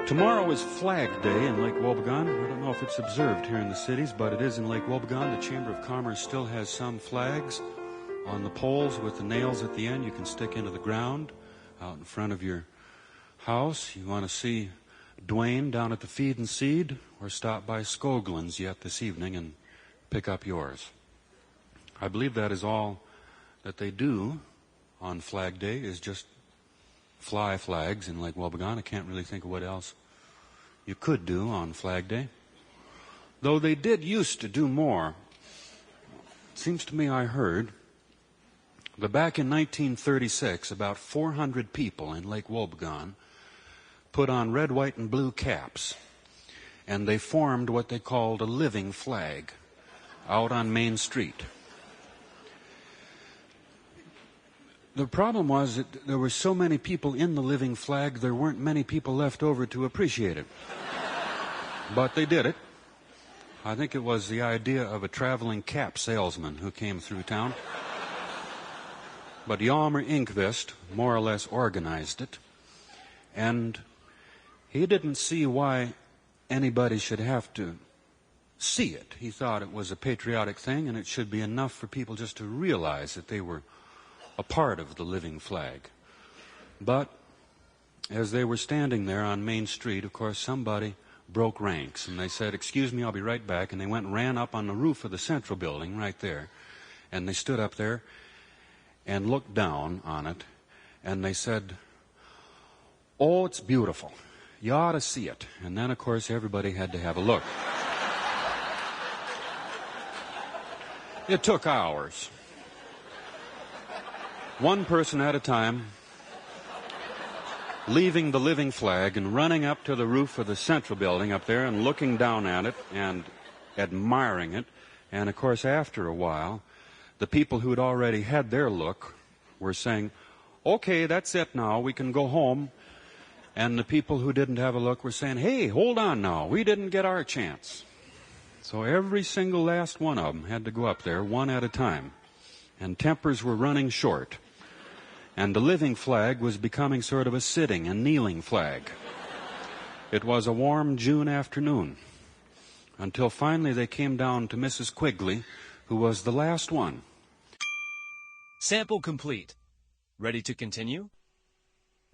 Tomorrow is Flag Day in Lake Wobegon. I don't know if it's observed here in the cities, but it is in Lake Wobegon. The Chamber of Commerce still has some flags on the poles with the nails at the end you can stick into the ground out in front of your house. You want to see Dwayne down at the Feed and Seed, or stop by Skoglund's yet this evening and pick up yours. I believe that is all that they do on Flag Day, is just fly flags in Lake Wobegon. I can't really think of what else you could do on Flag Day. Though they did used to do more. It seems to me I heard that back in 1936, about 400 people in Lake Wobegon put on red, white, and blue caps, and they formed what they called a living flag out on Main Street. The problem was that there were so many people in the living flag, there weren't many people left over to appreciate it. But they did it. I think it was the idea of a traveling cap salesman who came through town. But Hjalmar Ingvist more or less organized it. And he didn't see why anybody should have to see it. He thought it was a patriotic thing, and it should be enough for people just to realize that they were a part of the living flag. But as they were standing there on Main Street, of course, somebody broke ranks, and they said, "Excuse me, I'll be right back." And they went and ran up on the roof of the Central Building right there, and they stood up there and looked down on it, and they said, "Oh, it's beautiful. You ought to see it." And then, of course, everybody had to have a look. It took hours. One person at a time, leaving the living flag and running up to the roof of the Central Building up there and looking down at it and admiring it. And, of course, after a while, the people who had already had their look were saying, "Okay, that's it now, we can go home." And the people who didn't have a look were saying, "Hey, hold on now, we didn't get our chance." So every single last one of them had to go up there one at a time. And tempers were running short. And the living flag was becoming sort of a sitting and kneeling flag. It was a warm June afternoon, until finally they came down to Mrs. Quigley, who was the last one. Sample complete. Ready to continue?